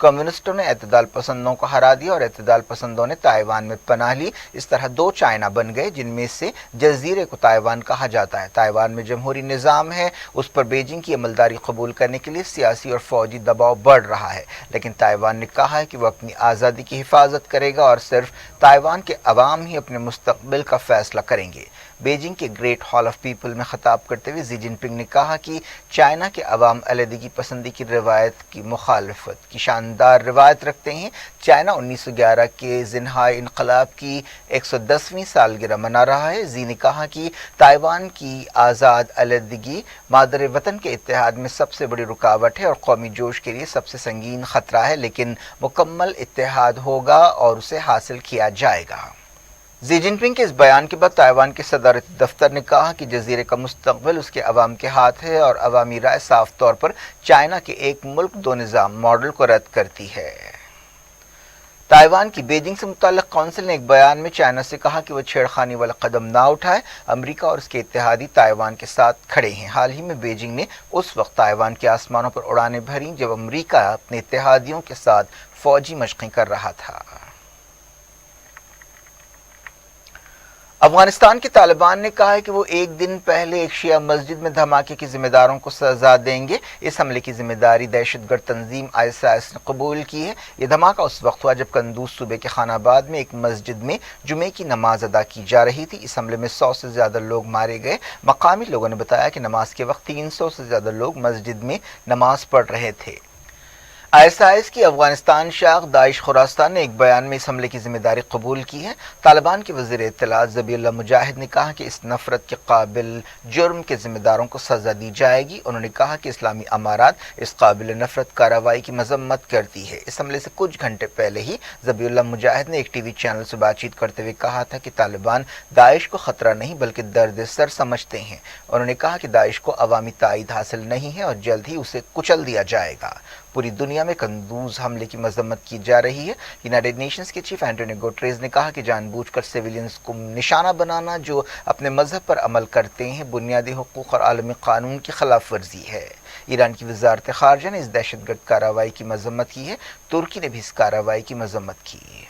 کمیونسٹوں نے اعتدال پسندوں کو ہرا دیا اور اعتدال پسندوں نے تائیوان میں پناہ لی۔ اس طرح دو چائنا بن گئے جن میں سے جزیرے کو تائیوان کہا جاتا ہے۔ تائیوان میں جمہوری نظام ہے، اس پر بیجنگ کی عملداری قبول کرنے کے لیے سیاسی اور فوجی دباؤ بڑھ رہا ہے، لیکن تائیوان نے کہا ہے کہ وہ اپنی آزادی کی حفاظت کرے گا اور صرف تائیوان کے عوام ہی اپنے مستقبل کا فیصلہ کریں گے۔ بیجنگ کے گریٹ ہال آف پیپل میں خطاب کرتے ہوئے ژی جن پنگ نے کہا کہ چائنا کے عوام علیحدگی پسندی کی روایت کی مخالفت کی شاندار روایت رکھتے ہیں۔ چائنا 1911 کے زنہائی انقلاب کی 110ویں سالگرہ منا رہا ہے۔ ژی نے کہا کہ تائیوان کی آزاد علیحدگی مادر وطن کے اتحاد میں سب سے بڑی رکاوٹ ہے اور قومی جوش کے لیے سب سے سنگین خطرہ ہے، لیکن مکمل اتحاد ہوگا اور اسے حاصل کیا جائے گا۔ ژی جن پنگ کے اس بیان کے بعد تائیوان کے صدارتی دفتر نے کہا کہ جزیرے کا مستقبل اس کے عوام کے ہاتھ ہے اور عوامی رائے صاف طور پر چائنا کے ایک ملک دو نظام ماڈل کو رد کرتی ہے۔ تائیوان کی بیجنگ سے متعلق کونسل نے ایک بیان میں چائنا سے کہا کہ وہ چھیڑخانی والا قدم نہ اٹھائے۔ امریکہ اور اس کے اتحادی تائیوان کے ساتھ کھڑے ہیں۔ حال ہی میں بیجنگ نے اس وقت تائیوان کے آسمانوں پر اڑانیں بھریں جب امریکہ اپنے اتحادیوں کے ساتھ فوجی مشقیں کر رہا تھا۔ افغانستان کے طالبان نے کہا ہے کہ وہ ایک دن پہلے ایک شیعہ مسجد میں دھماکے کے ذمہ داروں کو سزا دیں گے۔ اس حملے کی ذمہ داری دہشت گرد تنظیم ISIS نے قبول کی ہے۔ یہ دھماکہ اس وقت ہوا جب قندوز صوبے کے خان آباد میں ایک مسجد میں جمعے کی نماز ادا کی جا رہی تھی۔ اس حملے میں 100 سے زیادہ لوگ مارے گئے۔ مقامی لوگوں نے بتایا کہ نماز کے وقت 300 سے زیادہ لوگ مسجد میں نماز پڑھ رہے تھے۔ ISIS کی افغانستان شاخ داعش خراسان نے ایک بیان میں اس حملے کی ذمہ داری قبول کی ہے۔ طالبان کے وزیر اطلاعات ذبیح اللہ مجاہد نے کہا کہ اس نفرت کے قابل جرم کے ذمہ داروں کو سزا دی جائے گی۔ انہوں نے کہا کہ اسلامی امارات اس قابل نفرت کارروائی کی مذمت کرتی ہے۔ اس حملے سے کچھ گھنٹے پہلے ہی ذبیح اللہ مجاہد نے ایک TV چینل سے بات چیت کرتے ہوئے کہا تھا کہ طالبان داعش کو خطرہ نہیں بلکہ درد سر سمجھتے ہیں۔ انہوں نے کہا کہ داعش کو عوامی تائید حاصل نہیں ہے اور جلد ہی اسے کچل دیا جائے گا۔ پوری دنیا میں قندوز حملے کی مذمت کی جا رہی ہے۔ یونائیٹڈ نیشنز کے چیف اینٹونیو گوٹریز نے کہا کہ جان بوجھ کر سویلینز کو نشانہ بنانا جو اپنے مذہب پر عمل کرتے ہیں بنیادی حقوق اور عالمی قانون کی خلاف ورزی ہے۔ ایران کی وزارت خارجہ نے اس دہشت گرد کارروائی کی مذمت کی ہے۔ ترکی نے بھی اس کارروائی کی مذمت کی ہے۔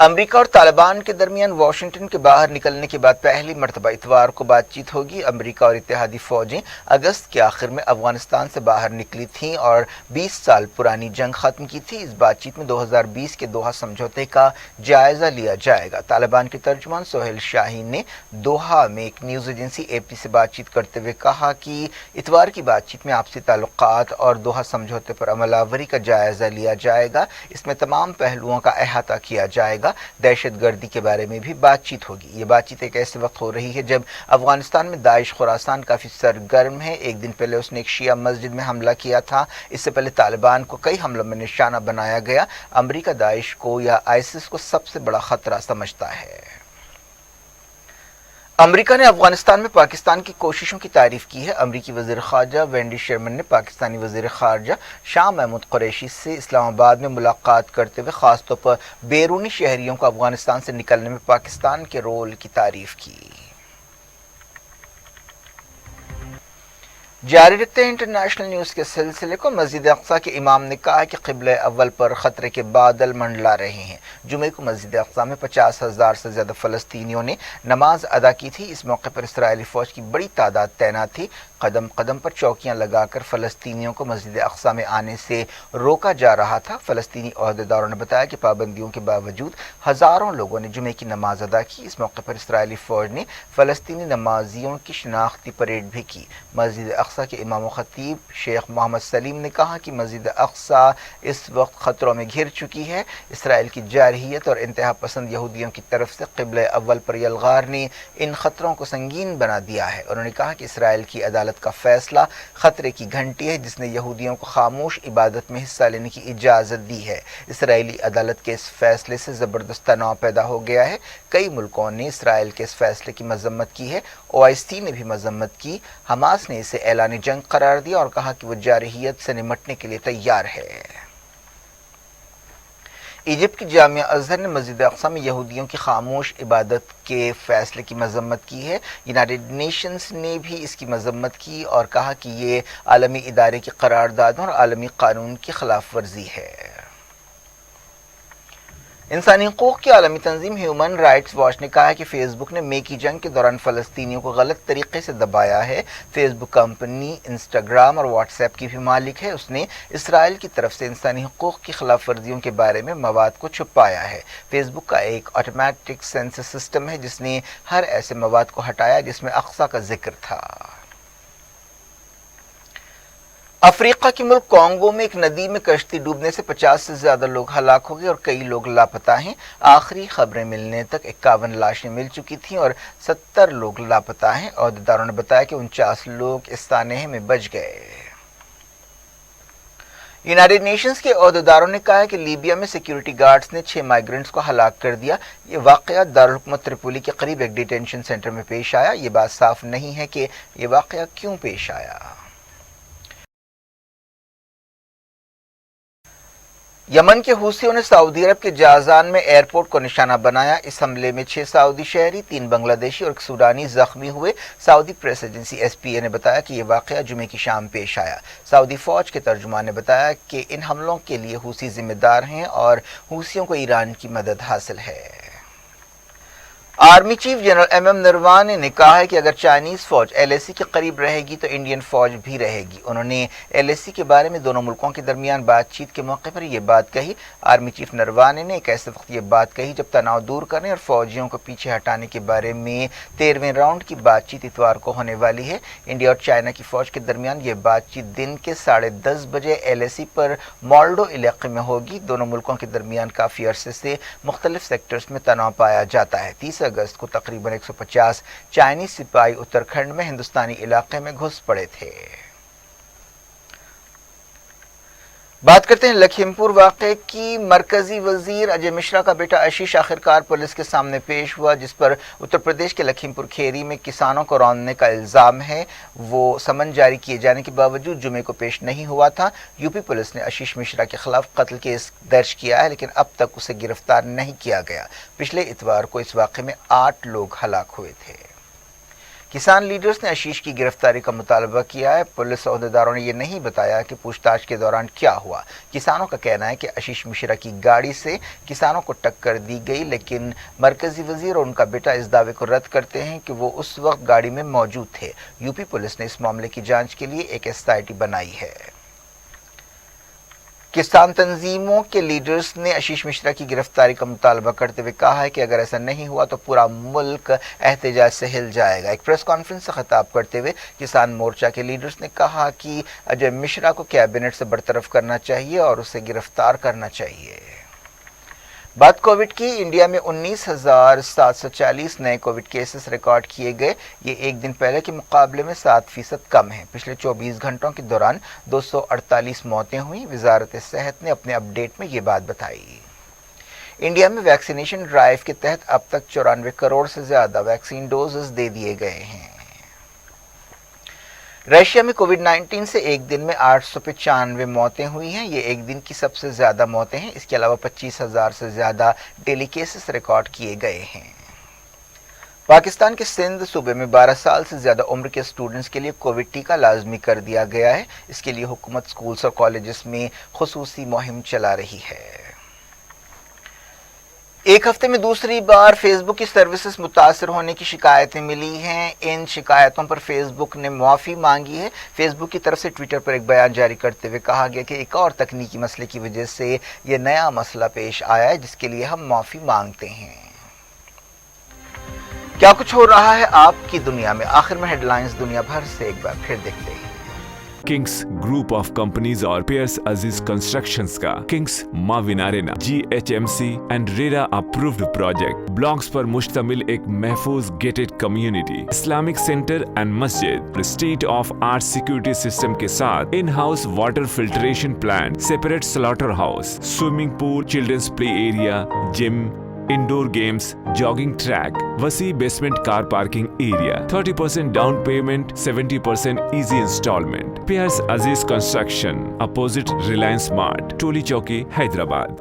امریکہ اور طالبان کے درمیان واشنگٹن کے باہر نکلنے کے بعد پہلی مرتبہ اتوار کو بات چیت ہوگی۔ امریکہ اور اتحادی فوجیں اگست کے آخر میں افغانستان سے باہر نکلی تھیں اور 20 سال پرانی جنگ ختم کی تھی۔ اس بات چیت میں 2020 کے دوحہ سمجھوتے کا جائزہ لیا جائے گا۔ طالبان کے ترجمان سہیل شاہین نے دوحہ میں ایک نیوز ایجنسی AP سے بات چیت کرتے ہوئے کہا کہ اتوار کی بات چیت میں آپسی تعلقات اور دوحہ سمجھوتے پر عمل آوری کا جائزہ لیا جائے گا۔ اس میں تمام پہلوؤں کا احاطہ کیا جائے گا۔ دہشت گردی کے بارے میں بھی بات چیت ہوگی۔ یہ بات چیت ایک ایسے وقت ہو رہی ہے جب افغانستان میں داعش خراسان کافی سرگرم ہے۔ ایک دن پہلے اس نے ایک شیعہ مسجد میں حملہ کیا تھا۔ اس سے پہلے طالبان کو کئی حملوں میں نشانہ بنایا گیا۔ امریکہ داعش کو یا ISIS کو سب سے بڑا خطرہ سمجھتا ہے۔ امریکہ نے افغانستان میں پاکستان کی کوششوں کی تعریف کی ہے۔ امریکی وزیر خارجہ وینڈی شرمن نے پاکستانی وزیر خارجہ شاہ محمود قریشی سے اسلام آباد میں ملاقات کرتے ہوئے خاص طور پر بیرونی شہریوں کو افغانستان سے نکلنے میں پاکستان کے رول کی تعریف کی۔ جاری رکھتے ہیں انٹرنیشنل نیوز کے سلسلے کو۔ مسجد اقصی کے امام نے کہا کہ قبلہ اول پر خطرے کے بادل منڈلا رہے ہیں۔ جمعے کو مسجد اقصی میں 50,000 سے زیادہ فلسطینیوں نے نماز ادا کی تھی۔ اس موقع پر اسرائیلی فوج کی بڑی تعداد تعینات تھی۔ قدم قدم پر چوکیاں لگا کر فلسطینیوں کو مسجد اقصی میں آنے سے روکا جا رہا تھا۔ فلسطینی عہدیداروں نے بتایا کہ پابندیوں کے باوجود ہزاروں لوگوں نے جمعے کی نماز ادا کی۔ اس موقع پر اسرائیلی فوج نے فلسطینی نمازیوں کی شناختی پریڈ بھی کی۔ مسجد اقصی کے امام و خطیب شیخ محمد سلیم نے کہا کہ مسجد اقصی اس وقت خطروں میں گھر چکی ہے۔ اسرائیل کی جارحیت اور انتہا پسند یہودیوں کی طرف سے قبلہ اول پر یلغار نے ان خطروں کو سنگین بنا دیا ہے۔ انہوں نے کہا کہ اسرائیل کی عدالت کا فیصلہ خطرے کی گھنٹی ہے جس نے یہودیوں کو خاموش عبادت میں حصہ لینے کی اجازت دی ہے۔ اسرائیلی عدالت کے اس فیصلے سے زبردست تناؤ پیدا ہو گیا ہے۔ کئی ملکوں نے اسرائیل کے اس فیصلے کی مذمت کی ہے۔ OIC نے بھی مذمت کی۔ حماس نے اسے اعلان جنگ قرار دیا اور کہا کہ وہ جارحیت سے نمٹنے کے لیے تیار ہے۔ ایجپٹ کی جامعہ ازہر نے مسجد اقصی میں یہودیوں کی خاموش عبادت کے فیصلے کی مذمت کی ہے۔ یونائیٹڈ نیشنز نے بھی اس کی مذمت کی اور کہا کہ یہ عالمی ادارے کی قراردادوں اور عالمی قانون کی خلاف ورزی ہے۔ انسانی حقوق کی عالمی تنظیم ہیومن رائٹس واچ نے کہا ہے کہ فیس بک نے مئی کی جنگ کے دوران فلسطینیوں کو غلط طریقے سے دبایا ہے۔ فیس بک کمپنی انسٹاگرام اور واٹس ایپ کی بھی مالک ہے۔ اس نے اسرائیل کی طرف سے انسانی حقوق کی خلاف ورزیوں کے بارے میں مواد کو چھپایا ہے۔ فیس بک کا ایک آٹومیٹک سینسر سسٹم ہے جس نے ہر ایسے مواد کو ہٹایا جس میں اقصی کا ذکر تھا۔ افریقہ کے ملک کانگو میں ایک ندی میں کشتی ڈوبنے سے 50 سے زیادہ لوگ ہلاک ہو گئے اور کئی لوگ لاپتہ ہیں۔ آخری خبریں ملنے تک 51 لاشیں مل چکی تھیں اور 70 لوگ لاپتہ ہیں۔ عہدیداروں نے بتایا کہ 49 لوگ اس سانحے میں بچ گئے۔ یونائیٹڈ نیشنز کے عہدیداروں نے کہا ہے کہ لیبیا میں سیکیورٹی گارڈز نے 6 مائیگرنٹس کو ہلاک کر دیا۔ یہ واقعہ دارالحکومت تریپولی کے قریب ایک ڈیٹینشن سینٹر میں پیش آیا۔ یہ بات صاف نہیں ہے کہ یہ واقعہ کیوں پیش آیا۔ یمن کے حوثیوں نے سعودی عرب کے جازان میں ایئرپورٹ کو نشانہ بنایا۔ اس حملے میں 6 سعودی شہری، 3 بنگلہ دیشی اور 1 سوڈانی زخمی ہوئے۔ سعودی پریس ایجنسی SPA نے بتایا کہ یہ واقعہ جمعے کی شام پیش آیا۔ سعودی فوج کے ترجمان نے بتایا کہ ان حملوں کے لیے حوثی ذمہ دار ہیں اور حوثیوں کو ایران کی مدد حاصل ہے۔ Army chief general MM Naravane نے کہا ہے کہ اگر چائنیز فوج LAC کے قریب رہے گی تو انڈین فوج بھی رہے گی۔ انہوں نے LAC کے بارے میں دونوں ملکوں کے درمیان بات چیت کے موقع پر یہ بات کہی۔ آرمی چیف نروانے نے ایک ایسے وقت یہ بات کہی جب تناؤ دور کرنے اور فوجیوں کو پیچھے ہٹانے کے بارے میں 13ویں راؤنڈ کی بات چیت اتوار کو ہونے والی ہے۔ انڈیا اور چائنا کی فوج کے درمیان یہ بات چیت دن کے 10:30 بجے LAC پر مولڈو علاقے میں ہوگی۔ دونوں ملکوں کے درمیان کافی عرصے سے مختلف سیکٹرز میں تناؤ پایا جاتا ہے۔ 30 اگست کو تقریباً 150 چائنیز سپاہی اتراکھنڈ میں ہندوستانی علاقے میں گھس پڑے تھے۔ بات کرتے ہیں لکھیم پور واقعے کی۔ مرکزی وزیر اجے مشرا کا بیٹا آشیش آخرکار پولیس کے سامنے پیش ہوا، جس پر اتر پردیش کے لکھیم پور کھیری میں کسانوں کو روندنے کا الزام ہے۔ وہ سمن جاری کیے جانے کے باوجود جمعے کو پیش نہیں ہوا تھا۔ UP پولیس نے آشیش مشرا کے خلاف قتل کیس درج کیا ہے لیکن اب تک اسے گرفتار نہیں کیا گیا۔ پچھلے اتوار کو اس واقعے میں 8 لوگ ہلاک ہوئے تھے۔ کسان لیڈرز نے آشیش کی گرفتاری کا مطالبہ کیا ہے۔ پولیس عہدیداروں نے یہ نہیں بتایا کہ پوچھ تاچھ کے دوران کیا ہوا۔ کسانوں کا کہنا ہے کہ آشیش مشرا کی گاڑی سے کسانوں کو ٹکر دی گئی، لیکن مرکزی وزیر اور ان کا بیٹا اس دعوے کو رد کرتے ہیں کہ وہ اس وقت گاڑی میں موجود تھے۔ UP پولیس نے اس معاملے کی جانچ کے لیے ایک SIT بنائی ہے۔ کسان تنظیموں کے لیڈرز نے آشیش مشرا کی گرفتاری کا مطالبہ کرتے ہوئے کہا ہے کہ اگر ایسا نہیں ہوا تو پورا ملک احتجاج سے ہل جائے گا۔ ایک پریس کانفرنس سے خطاب کرتے ہوئے کسان مورچہ کے لیڈرز نے کہا کہ اجے مشرا کو کیبنٹ سے برطرف کرنا چاہیے اور اسے گرفتار کرنا چاہیے۔ بات کووڈ کی۔ انڈیا میں 19,740 نئے کووڈ کیسز ریکارڈ کیے گئے۔ یہ ایک دن پہلے کے مقابلے میں 7% کم ہیں۔ پچھلے 24 گھنٹوں کے دوران 248 موتیں ہوئیں۔ وزارت صحت نے اپنے اپ ڈیٹ میں یہ بات بتائی۔ انڈیا میں ویکسینیشن ڈرائیو کے تحت اب تک 94 کروڑ سے زیادہ ویکسین ڈوزز دے دیے گئے ہیں۔ رشیا میں کووڈ-19 سے ایک دن میں 895 موتیں ہوئی ہیں۔ یہ ایک دن کی سب سے زیادہ موتیں ہیں۔ اس کے علاوہ 25,000 سے زیادہ ڈیلی کیسز ریکارڈ کیے گئے ہیں۔ پاکستان کے سندھ صوبے میں 12 سال سے زیادہ عمر کے اسٹوڈنٹس کے لیے کووڈ ٹیکہ لازمی کر دیا گیا ہے۔ اس کے لیے حکومت اسکولز اور کالجز میں خصوصی مہم چلا رہی ہے۔ ایک ہفتے میں دوسری بار فیس بک کی سروسز متاثر ہونے کی شکایتیں ملی ہیں۔ ان شکایتوں پر فیس بک نے معافی مانگی ہے۔ فیس بک کی طرف سے ٹویٹر پر ایک بیان جاری کرتے ہوئے کہا گیا کہ ایک اور تکنیکی مسئلے کی وجہ سے یہ نیا مسئلہ پیش آیا ہے، جس کے لیے ہم معافی مانگتے ہیں۔ کیا کچھ ہو رہا ہے آپ کی دنیا میں؟ آخر میں ہیڈ لائنز دنیا بھر سے ایک بار پھر دیکھتے ہیں۔ کنگس گروپ آف کمپنیز اور پیئرس عزیز کنسٹرکشنز کا کنگس معاون arena GHMC and RERA approved project blocks پر مشتمل ایک محفوظ gated community, Islamic centre and مسجد، state of art security system کے ساتھ in house water filtration plant, separate slaughter house, swimming pool, childrens play area, gym, indoor games, jogging track, وسیع basement car parking area, 30% down payment, 70% easy instalment. Pierce عزیز construction, opposite Reliance mart, Toli Chowki, Hyderabad.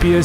PS